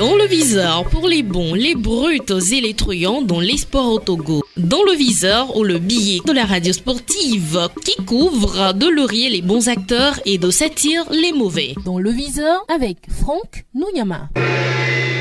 Dans le viseur, pour les bons, les bruts et les truands dans les sports au Togo. Dans le viseur, ou le billet de la radio sportive qui couvre de laurier les bons acteurs et de satire les mauvais. Dans le viseur, avec Franck Nouyama.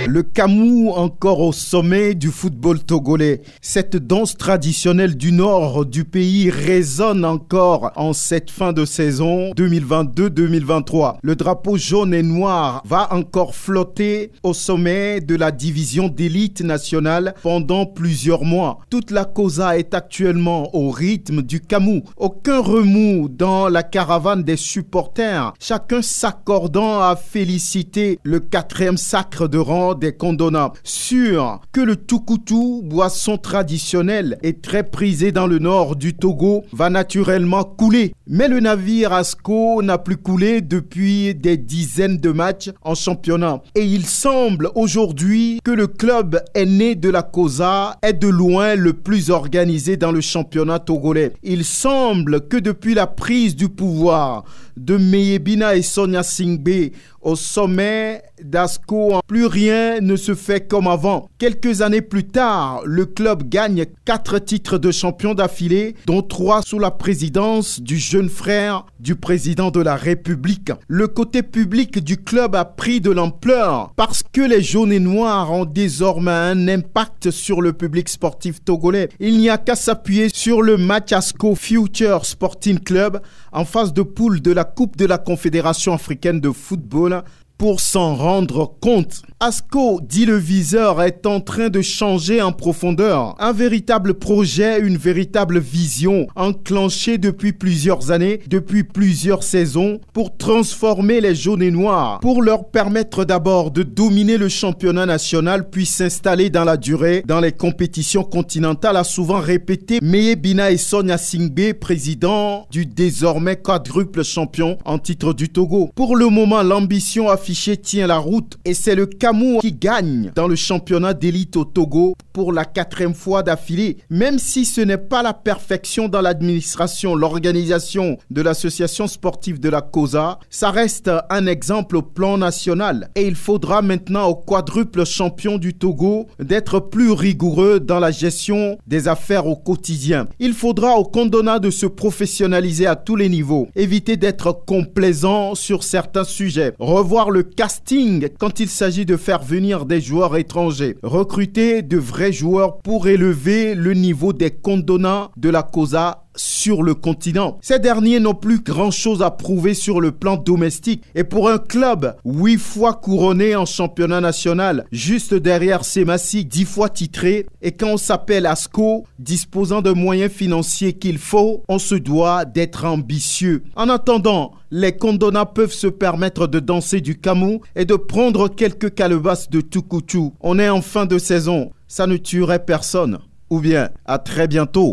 Le Kamou encore au sommet du football togolais. Cette danse traditionnelle du nord du pays résonne encore en cette fin de saison 2022-2023. Le drapeau jaune et noir va encore flotter au sommet de la division d'élite nationale pendant plusieurs mois. Toute la causa est actuellement au rythme du Kamou. Aucun remous dans la caravane des supporters, chacun s'accordant à féliciter le 4e sacre de rang des Kondona. Sûr que le Tukutu, boisson traditionnelle et très prisée dans le nord du Togo, va naturellement couler. Mais le navire Asco n'a plus coulé depuis des dizaines de matchs en championnat. Et il semble aujourd'hui que le club aîné de la Causa est de loin le plus organisé dans le championnat togolais. Il semble que depuis la prise du pouvoir de Meyebina et Sonia Singbe au sommet d'Asco, plus rien ne se fait comme avant. Quelques années plus tard, le club gagne 4 titres de champion d'affilée, dont 3 sous la présidence du jeune frère du président de la République. Le côté public du club a pris de l'ampleur parce que les jaunes et noirs ont désormais un impact sur le public sportif togolais. Il n'y a qu'à s'appuyer sur le match Asco Future Sporting Club en phase de poule de la Coupe de la Confédération africaine de football pour s'en rendre compte. Asco, dit le viseur, est en train de changer en profondeur. Un véritable projet, une véritable vision enclenchée depuis plusieurs années, depuis plusieurs saisons, pour transformer les jaunes et noirs, pour leur permettre d'abord de dominer le championnat national, puis s'installer dans la durée dans les compétitions continentales, a souvent répété Meyebina et Sonia Singbe, président du désormais quadruple champion en titre du Togo. Pour le moment, l'ambition affichée tient la route et c'est le Kamou qui gagne dans le championnat d'élite au Togo pour la 4e fois d'affilée. Même si ce n'est pas la perfection dans l'administration, l'organisation de l'association sportive de la Causa, ça reste un exemple au plan national. Et il faudra maintenant au quadruple champion du Togo d'être plus rigoureux dans la gestion des affaires au quotidien. Il faudra au Kondona de se professionnaliser à tous les niveaux, éviter d'être complaisant sur certains sujets, revoir le casting quand il s'agit de faire venir des joueurs étrangers, recruter de vrais joueurs pour élever le niveau des Kondona de la Causa sur le continent. Ces derniers n'ont plus grand-chose à prouver sur le plan domestique. Et pour un club 8 fois couronné en championnat national, juste derrière Semassi, 10 fois titré, et quand on s'appelle Asco, disposant de moyens financiers qu'il faut, on se doit d'être ambitieux. En attendant, les Kondona peuvent se permettre de danser du Kamou et de prendre quelques calebasses de Tukutu. On est en fin de saison, ça ne tuerait personne. Ou bien, à très bientôt.